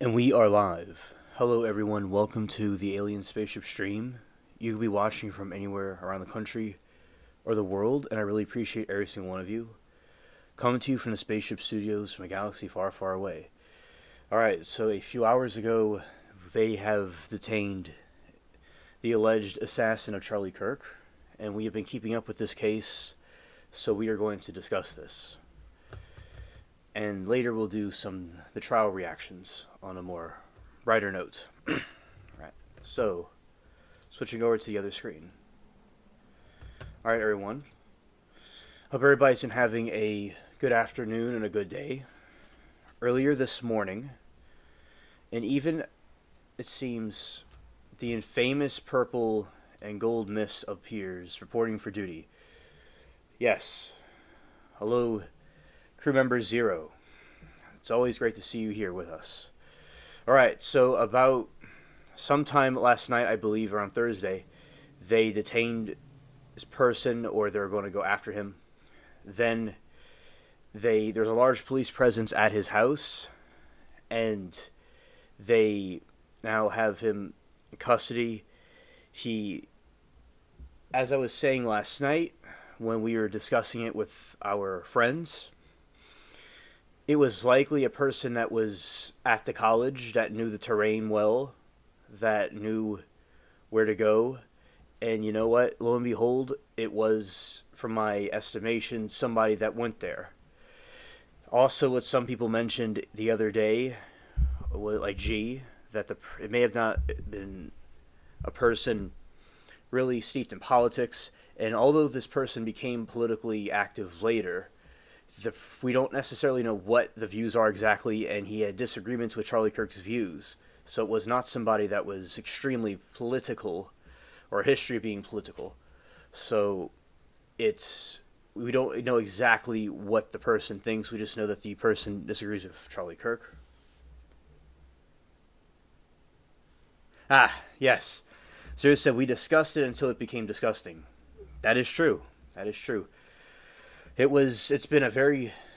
And we are live. Hello, everyone. Welcome to the Alien Spaceship stream. You could be watching from anywhere around the country or the world, and I really appreciate every single one of you. Coming to you from the Spaceship Studios from a galaxy far, far away. Alright, so a few hours ago, they have detained the alleged assassin of Charlie Kirk, and we have been keeping up with this case, so we are going to discuss this. And later we'll do the trial reactions on a more brighter note. Alright, so switching over to the other screen. Alright, everyone. Hope everybody's been having a good afternoon and a good day. Earlier this morning, and even, it seems, the infamous purple and gold mist appears, reporting for duty. Yes. Hello, crew member 0. It's always great to see you here with us. Alright, so about sometime last night, I believe, around Thursday, they detained this person, or they're going to go after him. Then there's a large police presence at his house, and they now have him in custody. As I was saying last night, when we were discussing it with our friends, it was likely a person that was at the college, that knew the terrain well, that knew where to go. And you know what? Lo and behold, it was, from my estimation, somebody that went there. Also, what some people mentioned the other day, like that it may have not been a person really steeped in politics. And although this person became politically active later, we don't necessarily know what the views are exactly, and he had disagreements with Charlie Kirk's views. So it was not somebody that was extremely political, or a history of being political. So we don't know exactly what the person thinks. We just know that the person disagrees with Charlie Kirk. Ah, yes. Zero said, we discussed it until it became disgusting. That is true. That is true. It's been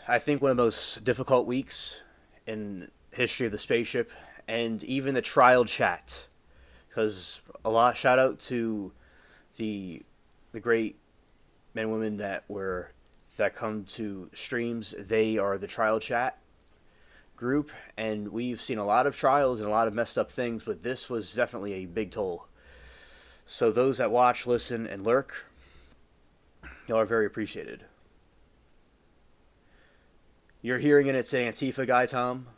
I think, one of the most difficult weeks in history of the spaceship, and even the trial chat. Because shout out to the great men and women that come to streams. They are the trial chat group, and we've seen a lot of trials and a lot of messed up things, but this was definitely a big toll. So those that watch, listen, and lurk, y'all are very appreciated. You're hearing it's an Antifa guy, Tom?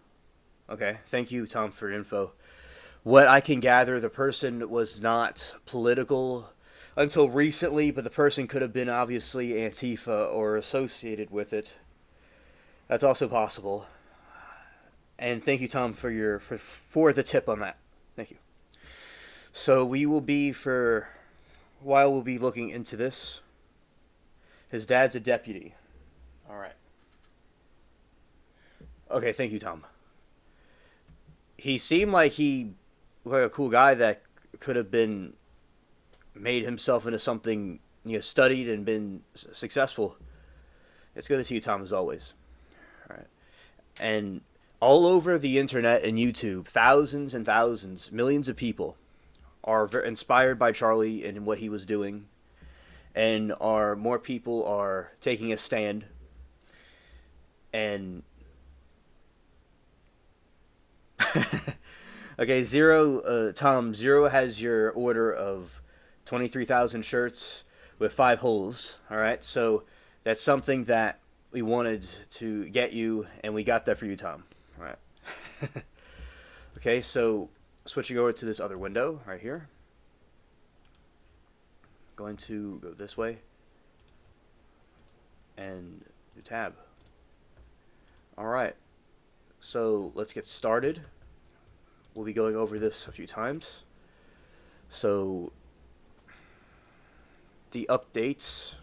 Okay, thank you, Tom, for info. What I can gather, the person was not political until recently, but the person could have been obviously Antifa or associated with it. That's also possible. And thank you, Tom, for the tip on that. Thank you. So we'll be looking into this. His dad's a deputy. All right. Okay, thank you, Tom. He seemed like a cool guy that could have been made himself into something, studied and been successful. It's good to see you, Tom, as always. All right. And all over the internet and YouTube, thousands and thousands, millions of people are inspired by Charlie and what he was doing, and more people are taking a stand. And okay, Tom, 0 has your order of 23,000 shirts with 5 holes. All right, so that's something that we wanted to get you, and we got that for you, Tom. All right. Okay, so switching over to this other window right here. Going to go this way and do tab. All right, so let's get started. We'll be going over this a few times. So the updates.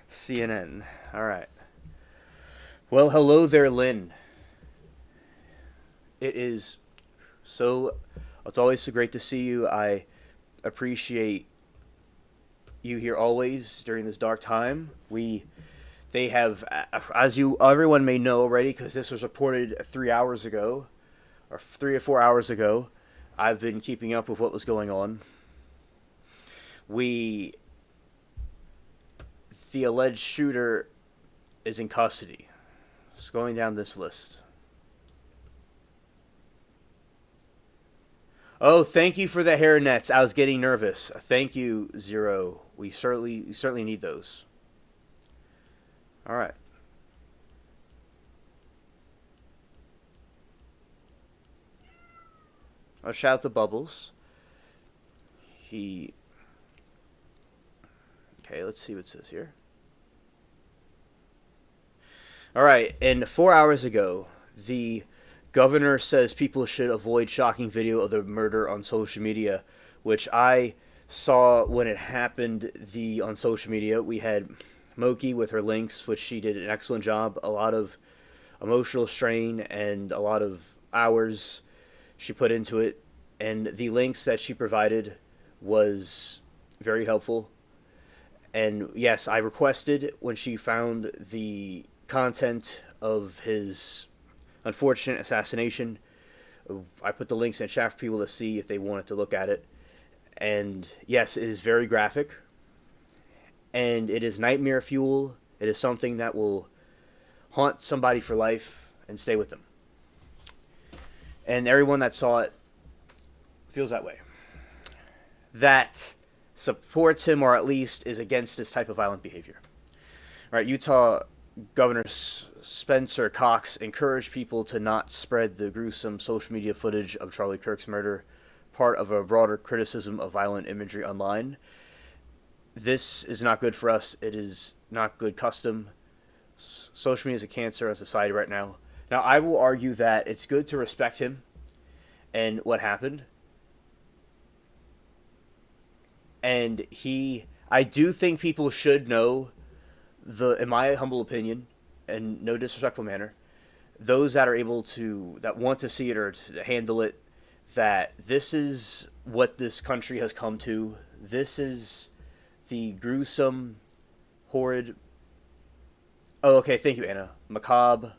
CNN. All right. Well, hello there, Lynn. It's always so great to see you. I appreciate you here always during this dark time. They have, as you everyone may know already, because this was reported 3 hours ago, or 3 or 4 hours ago. I've been keeping up with what was going on. We, the alleged shooter, is in custody. Just going down this list. Oh, thank you for the hair nets. I was getting nervous. Thank you, Zero. We certainly need those. All right. I'll shout out to Bubbles. He. Okay, let's see what it says here. All right, and 4 hours ago, the governor says people should avoid shocking video of the murder on social media, which I saw when it happened. The on social media, we had Moki with her links, which she did an excellent job. A lot of emotional strain and a lot of hours she put into it, and the links that she provided was very helpful. And yes, I requested when she found the content of his unfortunate assassination. I put the links in chat for people to see if they wanted to look at it. And yes, it is very graphic. And it is nightmare fuel. It is something that will haunt somebody for life and stay with them. And everyone that saw it feels that way. That supports him, or at least is against this type of violent behavior. All right, Utah Governor Spencer Cox encouraged people to not spread the gruesome social media footage of Charlie Kirk's murder, part of a broader criticism of violent imagery online. This is not good for us. It is not good custom. Social media is a cancer on society right now. Now, I will argue that it's good to respect him and what happened. And I do think people should know in my humble opinion, and no disrespectful manner, those that are able to, that want to see it or to handle it, that this is what this country has come to. This is the gruesome, horrid, oh, okay, thank you, Anna, macabre,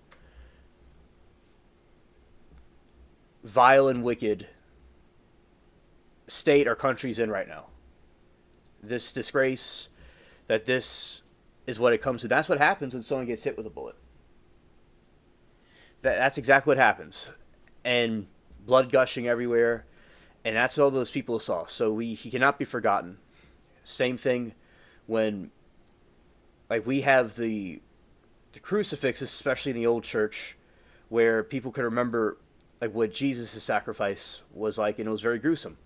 vile and wicked state our country's in right now. This disgrace, that this is what it comes to. That's what happens when someone gets hit with a bullet. That's exactly what happens. And blood gushing everywhere. And that's what all those people saw. So he cannot be forgotten. Same thing when, like, we have the crucifixes, especially in the old church, where people could remember, like, what Jesus' sacrifice was like, and it was very gruesome.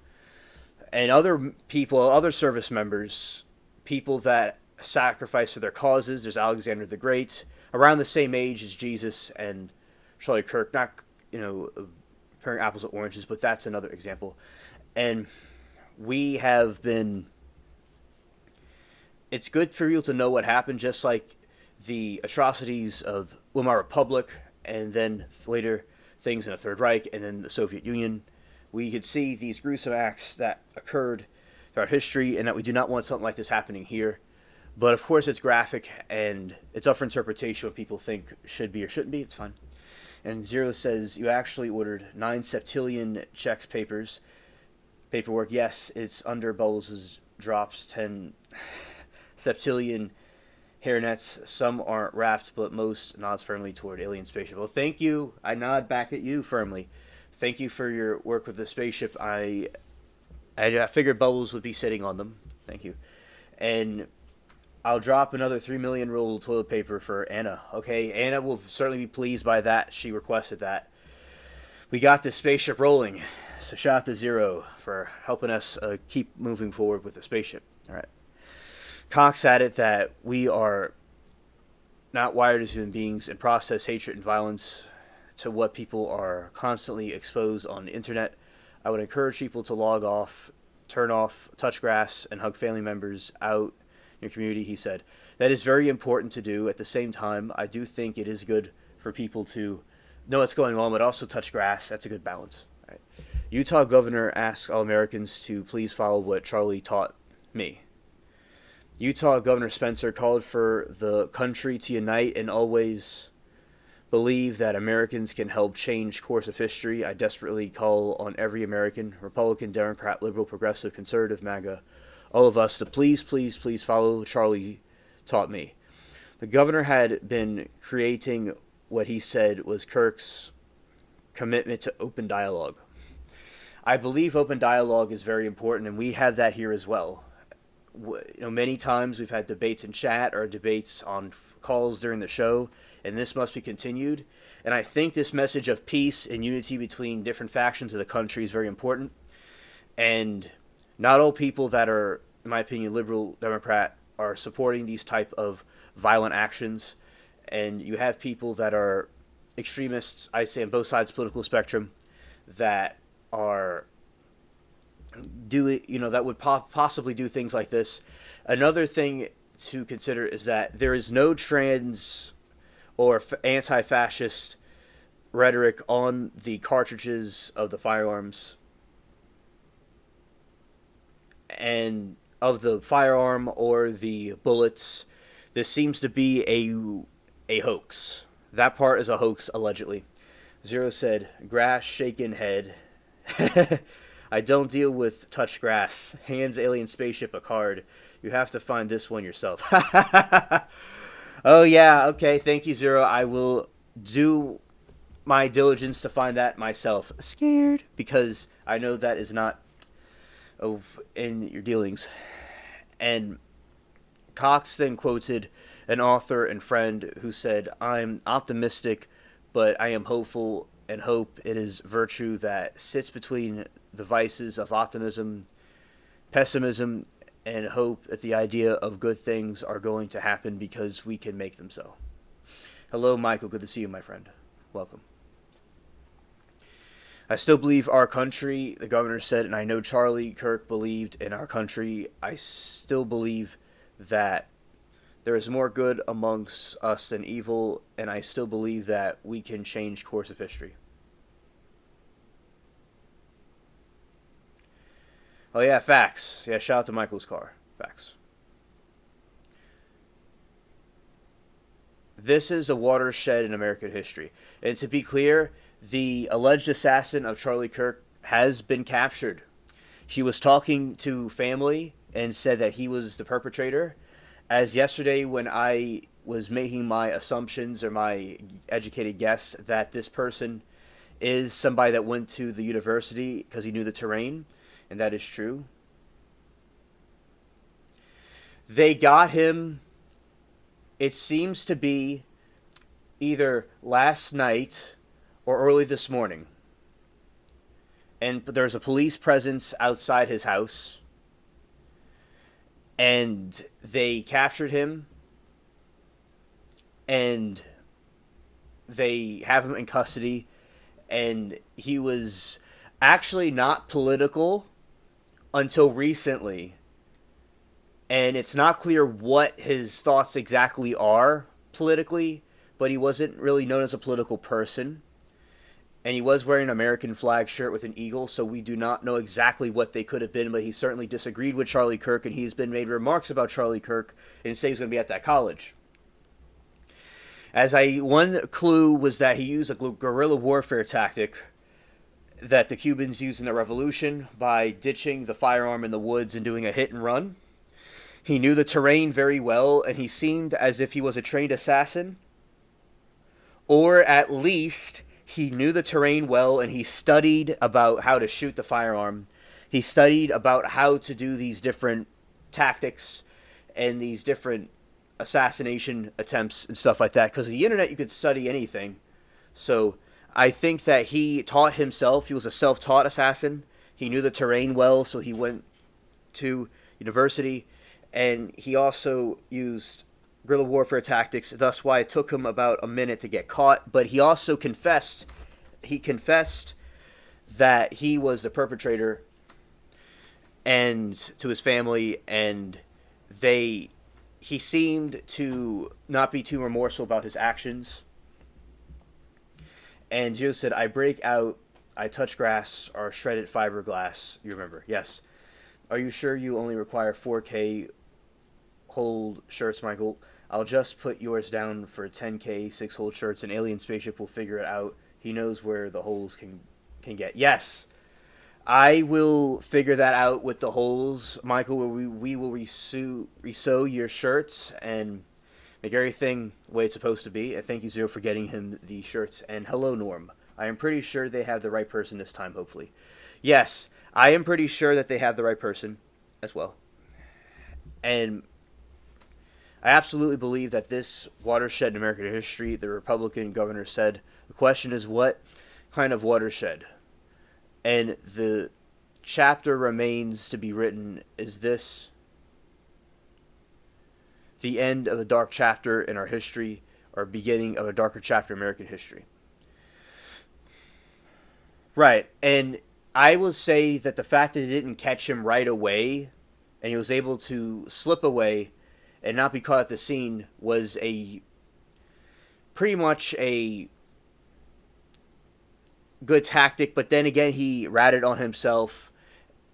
And other people, other service members, people that sacrifice for their causes. There's Alexander the Great, around the same age as Jesus and Charlie Kirk. Not, comparing apples to oranges, but that's another example. And we have been. It's good for you to know what happened, just like the atrocities of Weimar Republic, and then later things in the Third Reich, and then the Soviet Union. We could see these gruesome acts that occurred throughout history, and that we do not want something like this happening here. But of course, it's graphic, and it's up for interpretation what people think should be or shouldn't be. It's fine. And Zero says, you actually ordered 9 septillion checks paperwork. Yes, it's under Bubbles' drops, 10 septillion hairnets. Some aren't wrapped, but most nods firmly toward alien spaceship. Well, thank you. I nod back at you firmly. Thank you for your work with the spaceship. I figured Bubbles would be sitting on them. Thank you. And I'll drop another 3 million roll of toilet paper for Anna. Okay, Anna will certainly be pleased by that. She requested that. We got this spaceship rolling. So shout out to Zero for helping us keep moving forward with the spaceship. All right. Cox added that we are not wired as human beings and process hatred and violence to what people are constantly exposed on the internet. I would encourage people to log off, turn off, touch grass, and hug family members out in your community, he said. That is very important to do. At the same time, I do think it is good for people to know what's going on, but also touch grass. That's a good balance. All right. Utah governor asks all Americans to please follow what Charlie taught me. Utah Governor Spencer called for the country to unite and always believe that Americans can help change course of history. I desperately call on every American, Republican, Democrat, liberal, progressive, conservative, MAGA, all of us to please, please, please follow Charlie taught me. The governor had been creating what he said was Kirk's commitment to open dialogue. I believe open dialogue is very important, and we have that here as well. Many times we've had debates in chat or debates on calls during the show, and this must be continued. And I think this message of peace and unity between different factions of the country is very important. And not all people that are, in my opinion, liberal, Democrat, are supporting these type of violent actions. And you have people that are extremists, I say, on both sides of the political spectrum, that are that would possibly do things like this. Another thing to consider is that there is no trans or anti-fascist rhetoric on the cartridges of the firearms and of the firearm or the bullets. This seems to be a hoax. That part is a hoax, allegedly. Zero said, grass shaken head. I don't deal with touch grass. Hands alien spaceship a card. You have to find this one yourself. Oh, yeah. Okay. Thank you, Zero. I will do my diligence to find that myself. Scared. Because I know that is not in your dealings. And Cox then quoted an author and friend who said, I'm optimistic, but I am hopeful, and hope it is virtue that sits between the vices of optimism, pessimism, and hope that the idea of good things are going to happen because we can make them so. Hello, Michael. Good to see you, my friend. Welcome. I still believe our country, the governor said, and I know Charlie Kirk believed in our country. I still believe that there is more good amongst us than evil, and I still believe that we can change course of history. Oh yeah, facts. Yeah, shout out to Michael's car. Facts. This is a watershed in American history. And to be clear, the alleged assassin of Charlie Kirk has been captured. He was talking to family and said that he was the perpetrator. As yesterday, when I was making my assumptions or my educated guess that this person is somebody that went to the university because he knew the terrain, and that is true. They got him, it seems to be, either last night or early this morning. And there's a police presence outside his house. And they captured him, and they have him in custody, and he was actually not political until recently, and it's not clear what his thoughts exactly are politically, but he wasn't really known as a political person. And he was wearing an American flag shirt with an eagle, so we do not know exactly what they could have been, but he certainly disagreed with Charlie Kirk, and he's been made remarks about Charlie Kirk and say he's going to be at that college. One clue was that he used a guerrilla warfare tactic that the Cubans used in the revolution by ditching the firearm in the woods and doing a hit and run. He knew the terrain very well, and he seemed as if he was a trained assassin, or at least he knew the terrain well, and he studied about how to shoot the firearm. He studied about how to do these different tactics and these different assassination attempts and stuff like that. Because the internet, you could study anything. So I think that he taught himself. He was a self-taught assassin. He knew the terrain well, so he went to university. And he also used guerrilla warfare tactics. Thus why it took him about a minute to get caught. But he also confessed. He confessed that he was the perpetrator, and to his family, and he seemed to not be too remorseful about his actions. And Joe said, I break out, I touch grass or shredded fiberglass. You remember? Yes. Are you sure you only require 4K hold shirts, Michael. I'll just put yours down for 10K 6-hole shirts, and Alien Spaceship will figure it out. He knows where the holes can get. Yes, I will figure that out with the holes, Michael. Where we will resew your shirts and make everything the way it's supposed to be. And thank you, Zero, for getting him the shirts. And hello, Norm. I am pretty sure they have the right person this time, hopefully. Yes, I am pretty sure that they have the right person as well. And I absolutely believe that this watershed in American history, the Republican governor said, the question is what kind of watershed? And the chapter remains to be written. Is this the end of a dark chapter in our history or beginning of a darker chapter in American history? Right. And I will say that the fact that it didn't catch him right away and he was able to slip away and not be caught at the scene was a pretty much a good tactic. But then again, he ratted on himself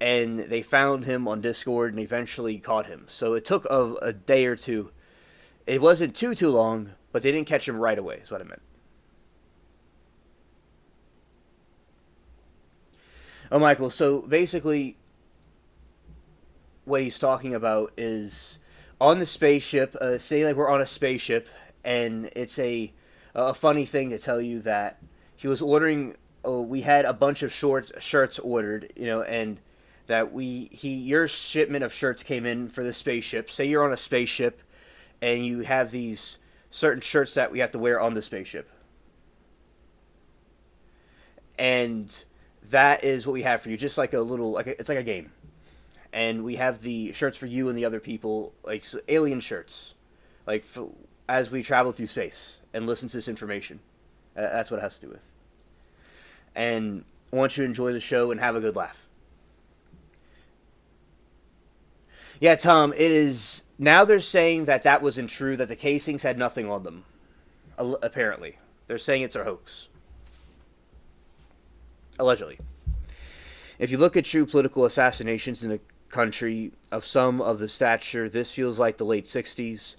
and they found him on Discord and eventually caught him. So it took a day or two. It wasn't too long, but they didn't catch him right away is what I meant. Oh, Michael, so basically what he's talking about is on the spaceship, say like we're on a spaceship, and it's a funny thing to tell you that he was ordering, we had a bunch of shirts ordered, and that your shipment of shirts came in for the spaceship. Say you're on a spaceship, and you have these certain shirts that we have to wear on the spaceship. And that is what we have for you, just like a little, it's like a game. And we have the shirts for you and the other people, like alien shirts, like as we travel through space and listen to this information. That's what it has to do with. And I want you to enjoy the show and have a good laugh. Yeah, Tom, it is. Now they're saying that wasn't true, that the casings had nothing on them. Apparently. They're saying it's a hoax. Allegedly. If you look at true political assassinations in the country of some of the stature, this feels like the late 60s,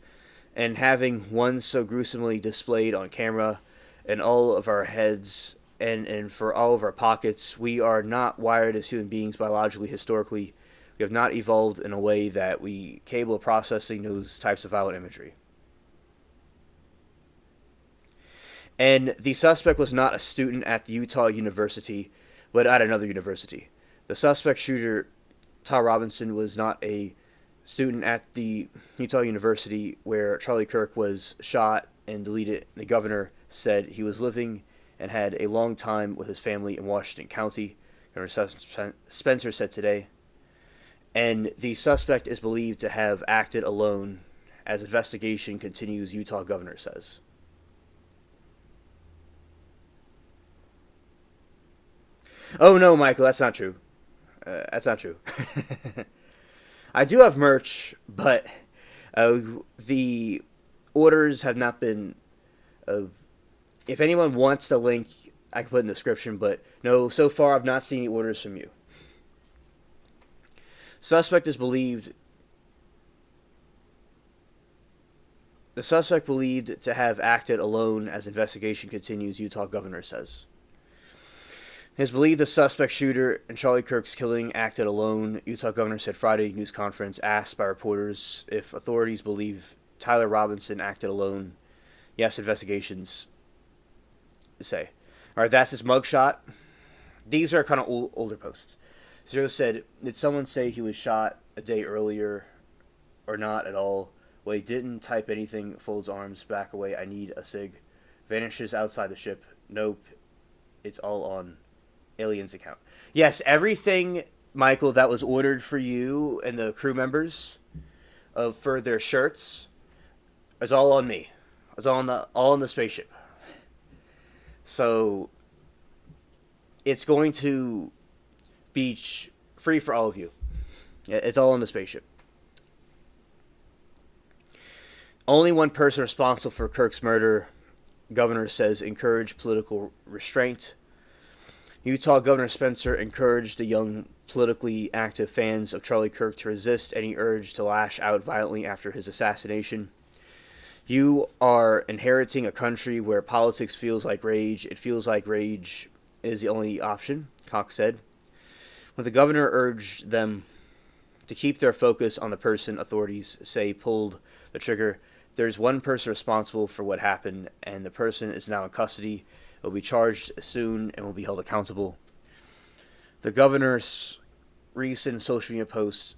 and having one so gruesomely displayed on camera in all of our heads and for all of our pockets, we are not wired as human beings biologically, historically. We have not evolved in a way that we capable of processing those types of violent imagery. And the suspect was not a student at the Utah University, but at another university. The suspect shooter, Todd Robinson, was not a student at the Utah University where Charlie Kirk was shot and deleted. The governor said he was living and had a long time with his family in Washington County, Governor Spencer said today. And the suspect is believed to have acted alone as investigation continues, Utah governor says. Oh no, Michael, that's not true. That's not true. I do have merch, but the orders have not been... if anyone wants the link, I can put it in the description, but no, so far I've not seen any orders from you. The suspect believed to have acted alone as investigation continues, Utah governor says. It is believed the suspect shooter in Charlie Kirk's killing acted alone, Utah governor said Friday news conference, asked by reporters if authorities believe Tyler Robinson acted alone. Yes, investigations say. Alright, that's his mugshot. These are kind of older posts. Zero said, did someone say he was shot a day earlier or not at all? Well, he didn't type anything, folds arms, back away, I need a cig. Vanishes outside the ship. Nope. It's all on Alien's account. Yes, everything, Michael, that was ordered for you and the crew members for their shirts is all on me. It's all on the spaceship. So it's going to be free for all of you. It's all on the spaceship. Only one person responsible for Kirk's murder, governor says, encouraged political restraint. Utah Governor Spencer encouraged the young politically active fans of Charlie Kirk to resist any urge to lash out violently after his assassination. You are inheriting a country where politics feels like rage. It feels like rage is the only option, Cox said. When the governor urged them to keep their focus on the person authorities say pulled the trigger, there's one person responsible for what happened, and the person is now in custody, will be charged soon, and will be held accountable. The governor's recent social media post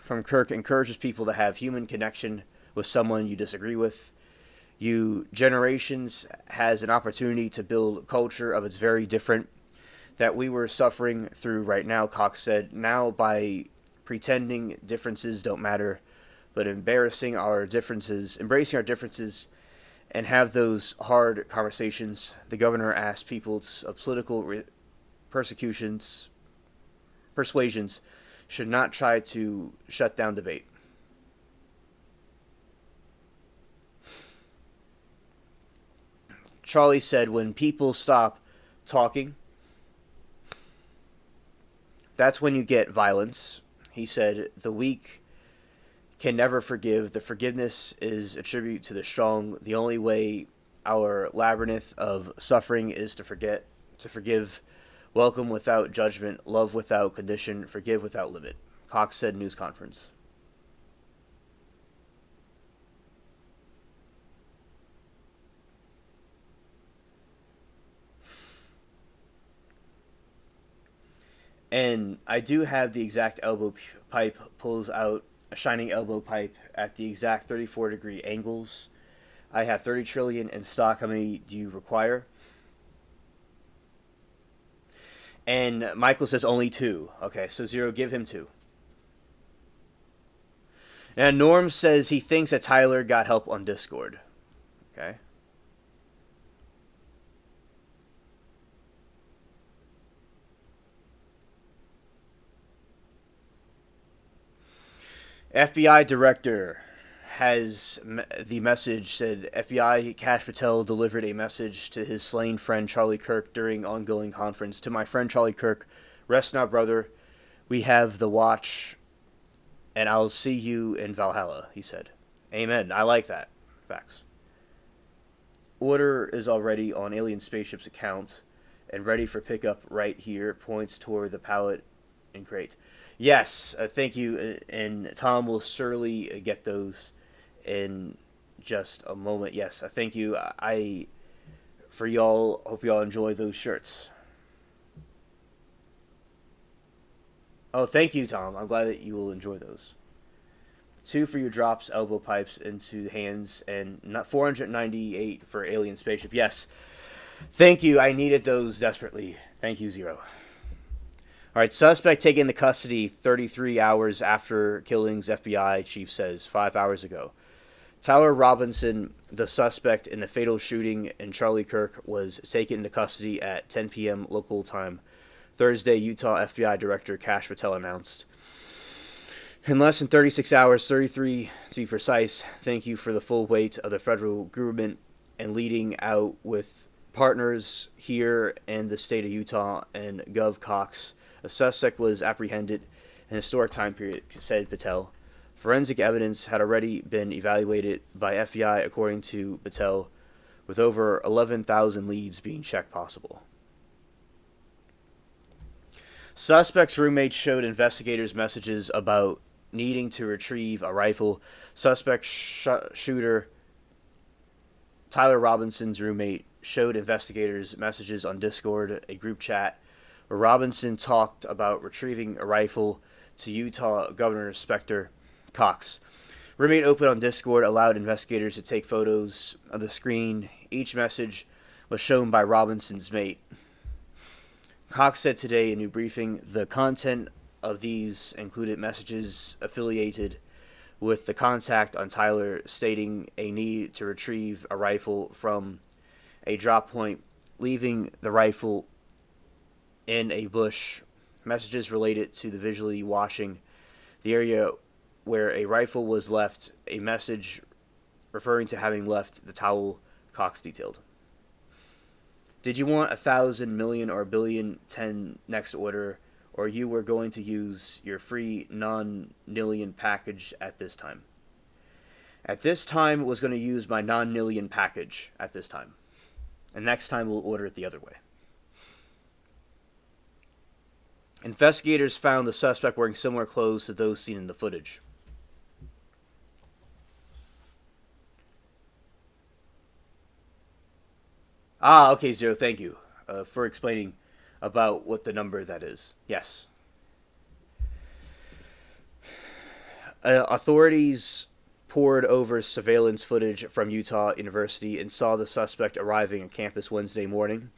from Kirk encourages people to have human connection with someone you disagree with. You generations has an opportunity to build culture of its very different that we were suffering through right now, Cox said. Now, by pretending differences don't matter, but embracing our differences, and have those hard conversations, the governor asked people of political persuasions should not try to shut down debate. Charlie said, when people stop talking, that's when you get violence. He said, the weak can never forgive. The forgiveness is a tribute to the strong. The only way our labyrinth of suffering is to forgive, welcome without judgment, love without condition, forgive without limit. Cox said news conference. And I do have the exact elbow pipe pulls out a shining elbow pipe at the exact 34-degree angles. I have 30 trillion in stock. How many do you require? And Michael says only 2. Okay, so 0, give him 2. And Norm says he thinks that Tyler got help on Discord. Okay. FBI director has the message said FBI Kash Patel delivered a message to his slain friend Charlie Kirk during ongoing conference. To my friend Charlie Kirk, rest now, brother. We have the watch, and I'll see you in Valhalla, he said. Amen. I like that. Facts. Order is already on Alien Spaceship's account and ready for pickup right here. Points toward the pallet and crate. Yes, thank you, and Tom will surely get those in just a moment. Yes, thank you. For y'all, hope y'all enjoy those shirts. Oh, thank you, Tom. I'm glad that you will enjoy those. 2 for your drops, elbow pipes into the hands, and 498 for Alien Spaceship. Yes, thank you. I needed those desperately. Thank you, 0. All right, suspect taken into custody 33 hours after killings, FBI chief says, 5 hours ago. Tyler Robinson, the suspect in the fatal shooting in Charlie Kirk, was taken into custody at 10 p.m. local time Thursday, Utah FBI Director Kash Patel announced. In less than 36 hours, 33 to be precise, thank you for the full weight of the federal government and leading out with partners here in the state of Utah and Gov Cox. A suspect was apprehended in a historic time period, said Patel. Forensic evidence had already been evaluated by FBI, according to Patel, with over 11,000 leads being checked possible. Suspect's roommate showed investigators messages about needing to retrieve a rifle. Suspect shooter Tyler Robinson's roommate showed investigators messages on Discord, a group chat, where Robinson talked about retrieving a rifle to Utah Governor Specter Cox. Roommate open on Discord allowed investigators to take photos of the screen. Each message was shown by Robinson's mate. Cox said today in a new briefing the content of these included messages affiliated with the contact on Tyler stating a need to retrieve a rifle from a drop point, leaving the rifle in a bush. Messages related to the visually watching the area where a rifle was left, a message referring to having left the towel, Cox detailed. Did you want 1,000 million or a billion 10 next order, or you were going to use your free non-Nillion package at this time. At this time, was going to use my non-Nillion package at this time. And next time, we'll order it the other way. Investigators found the suspect wearing similar clothes to those seen in the footage. Ah, okay, Zero, thank you for explaining about what the number that is. Yes. Authorities pored over surveillance footage from Utah University and saw the suspect arriving on campus Wednesday morning.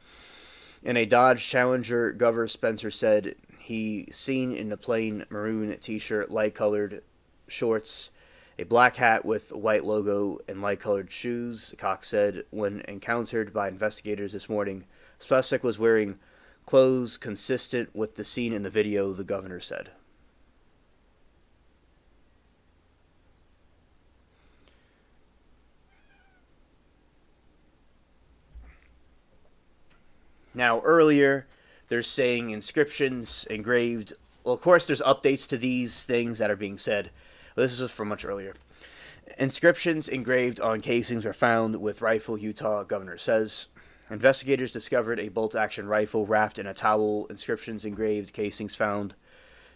In a Dodge Challenger, Governor Spencer said he seen in a plain maroon t-shirt, light-colored shorts, a black hat with a white logo, and light-colored shoes. Cox said when encountered by investigators this morning, suspect was wearing clothes consistent with the scene in the video, the governor said. Now, earlier, they're saying inscriptions engraved. Well, of course, there's updates to these things that are being said. This is from much earlier. Inscriptions engraved on casings were found with rifle, Utah governor says. Investigators discovered a bolt-action rifle wrapped in a towel. Inscriptions engraved casings found.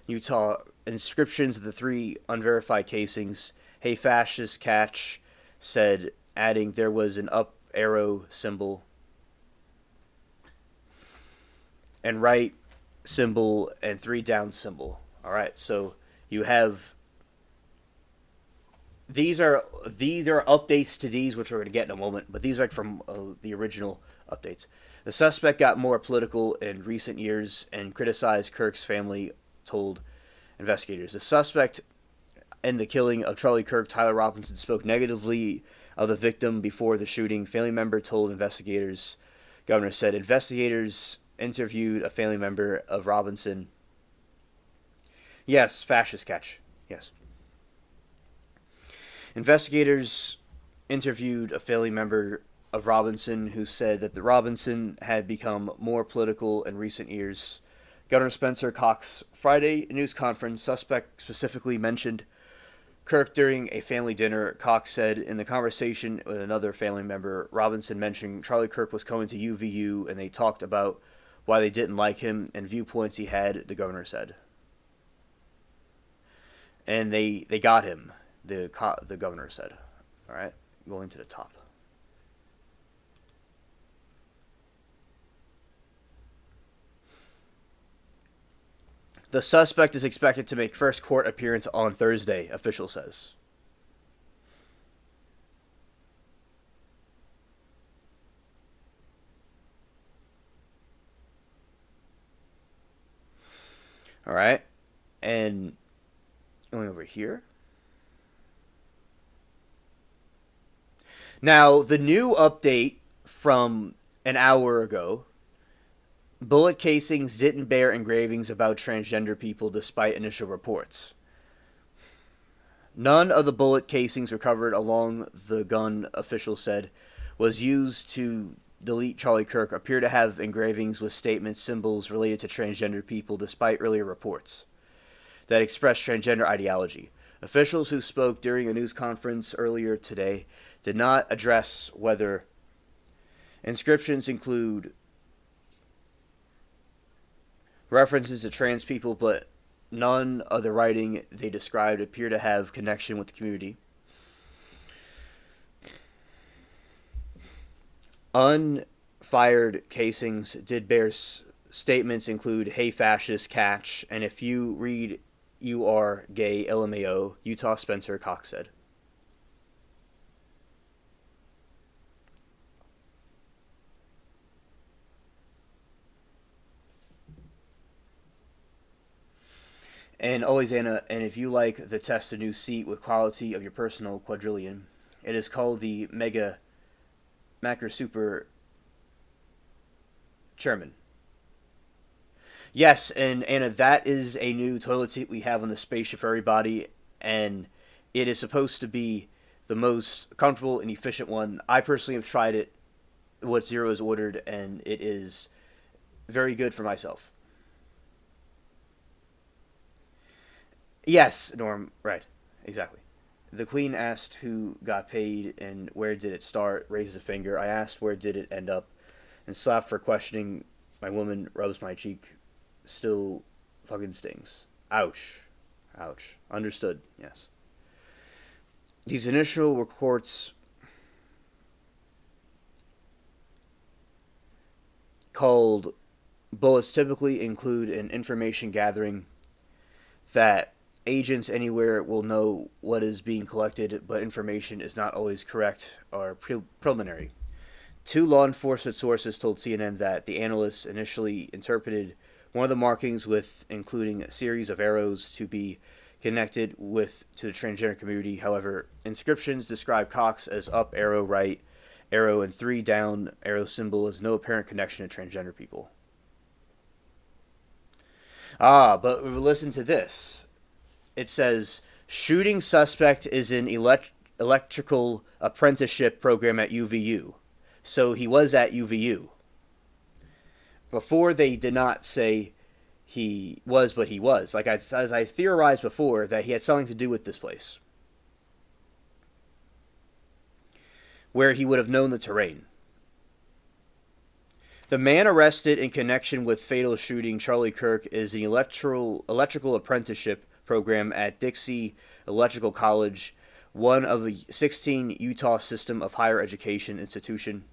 Utah inscriptions of the 3 unverified casings. Hey, fascist catch, said, adding there was an up arrow symbol and right symbol and 3 down symbol. All right, so you have these are updates to these, which we're going to get in a moment, but these are from the original updates. The suspect got more political in recent years and criticized Kirk's family, told investigators. The suspect in the killing of Charlie Kirk, Tyler Robinson, spoke negatively of the victim before the shooting. Family member told investigators. Governor said investigators interviewed a family member of Robinson. Yes, fascist catch. Yes. Investigators interviewed a family member of Robinson who said that the Robinson had become more political in recent years. Governor Spencer Cox Friday news conference suspect specifically mentioned Kirk during a family dinner. Cox said in the conversation with another family member, Robinson mentioned Charlie Kirk was coming to UVU and they talked about why they didn't like him and viewpoints he had, the governor said. And they got him, the governor said. All right, going to the top. The suspect is expected to make first court appearance on Thursday, official says. All right, and going over here. Now, the new update from an hour ago, bullet casings didn't bear engravings about transgender people despite initial reports. None of the bullet casings recovered along the gun, officials said, was used to delete Charlie Kirk appear to have engravings with statements, symbols related to transgender people despite earlier reports that expressed transgender ideology. Officials who spoke during a news conference earlier today did not address whether inscriptions include references to trans people, but none of the writing they described appear to have connection with the community. Unfired casings did bear statements include, hey fascist, catch, and if you read you are gay, LMAO, Utah Spencer Cox said. And always, Anna, and if you like the test a new seat with quality of your personal quadrillion, it is called the Mega Macro Super Chairman. Yes, and Anna, that is a new toilet seat we have on the spaceship for everybody, and it is supposed to be the most comfortable and efficient one. I personally have tried it, what Zero has ordered, and it is very good for myself. Yes, Norm. Right. Exactly. The queen asked who got paid and where did it start. Raises a finger. I asked where did it end up, and slapped for questioning. My woman rubs my cheek. Still, fucking stings. Ouch. Ouch. Understood. Yes. These initial reports called bullets typically include an information gathering that agents anywhere will know what is being collected, but information is not always correct or preliminary. Two law enforcement sources told CNN that the analysts initially interpreted one of the markings with including a series of arrows to be connected with to the transgender community. However, inscriptions describe Cox as up arrow right arrow and three down arrow symbol has no apparent connection to transgender people. But listen to this. It says shooting suspect is in electrical apprenticeship program at UVU. So he was at UVU. Before they did not say he was, but he was. As I theorized before, that he had something to do with this place, where he would have known the terrain. The man arrested in connection with fatal shooting Charlie Kirk is an electrical apprenticeship program at Dixie Electrical College, one of the 16 Utah system of higher education institution.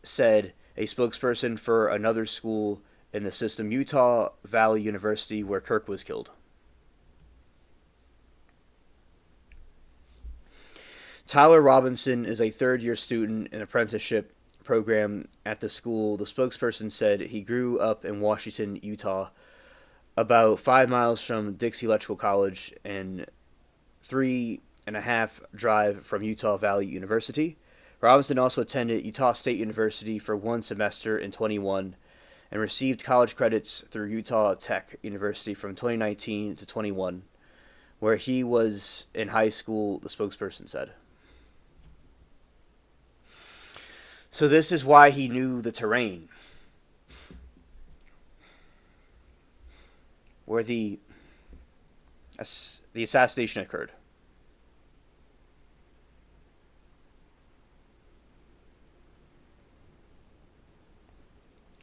Said a spokesperson for another school in the system, Utah Valley University, where Kirk was killed. Tyler Robinson is a third-year student in apprenticeship program at the school. The spokesperson said he grew up in Washington, Utah, about 5 miles from Dixie Electrical College and 3.5 drive from Utah Valley University. Robinson also attended Utah State University for one semester in 21 and received college credits through Utah Tech University from 2019 to 21, where he was in high school, the spokesperson said. So this is why he knew the terrain. Where the assassination occurred.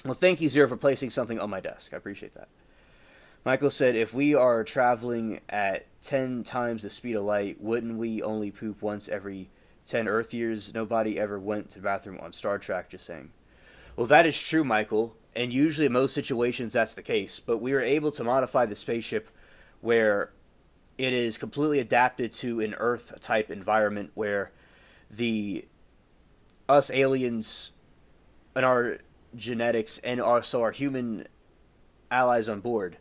Well, thank you, Zero, for placing something on my desk. I appreciate that. Michael said, if we are traveling at 10 times the speed of light, wouldn't we only poop once every 10 Earth years? Nobody ever went to the bathroom on Star Trek, just saying. Well, that is true, Michael, and usually in most situations that's the case, but we were able to modify the spaceship where it is completely adapted to an Earth-type environment where us aliens and our genetics and also our human allies on board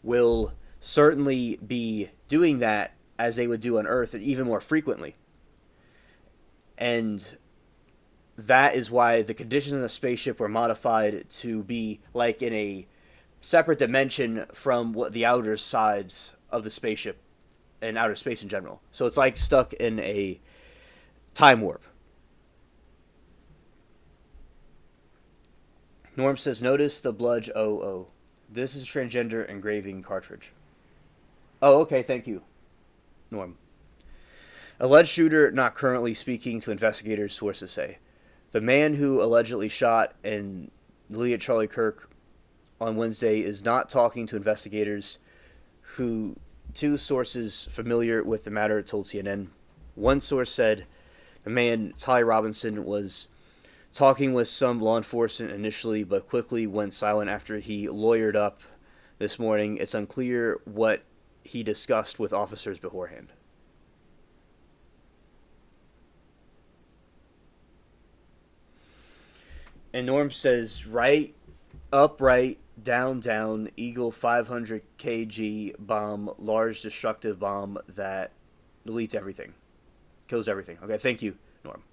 will certainly be doing that as they would do on Earth and even more frequently. And that is why the conditions of the spaceship were modified to be like in a separate dimension from what the outer sides of the spaceship and outer space in general. So it's like stuck in a time warp. Norm says, notice the bludge 00. This is a transgender engraving cartridge. Oh, okay, thank you, Norm. Alleged shooter not currently speaking to investigators, sources say. The man who allegedly shot and deleted Charlie Kirk on Wednesday is not talking to investigators, who two sources familiar with the matter told CNN. One source said the man, Ty Robinson, was talking with some law enforcement initially, but quickly went silent after he lawyered up this morning. It's unclear what he discussed with officers beforehand. And Norm says, right, upright, down, down, Eagle 500 kg bomb, large destructive bomb that deletes everything. Kills everything. Okay, thank you, Norm.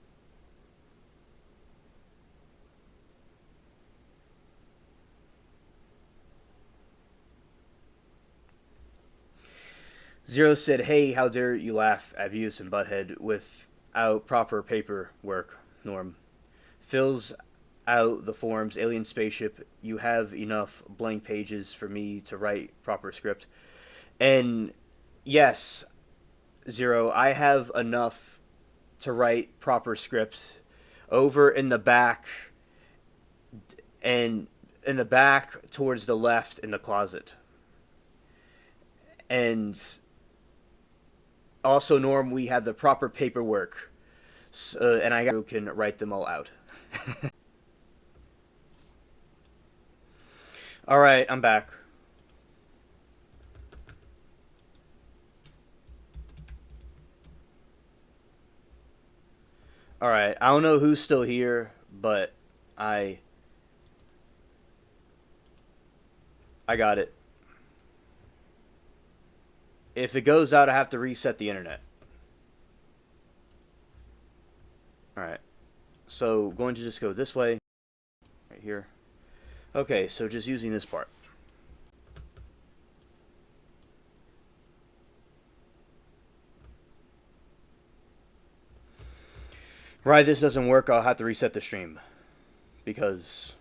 Zero said, hey, how dare you laugh at Beavis and Butthead without proper paperwork, Norm. Phil's out the forums, Alien Spaceship, you have enough blank pages for me to write proper script. And yes, Zero, I have enough to write proper script over in the back, and in the back towards the left in the closet. And also, Norm, we have the proper paperwork, and I can write them all out. All right, I'm back. All right, I don't know who's still here, but I I got it. If it goes out, I have to reset the internet. All right. So going to just go this way, right here. Okay, so just using this part. Right, this doesn't work. I'll have to reset the stream because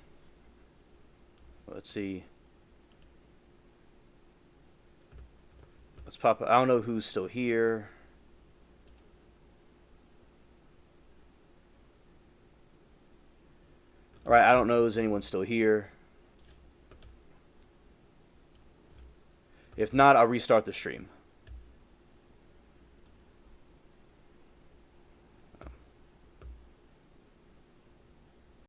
let's see. Let's pop. I don't know who's still here. All right, I don't know is anyone still here. If not, I'll restart the stream.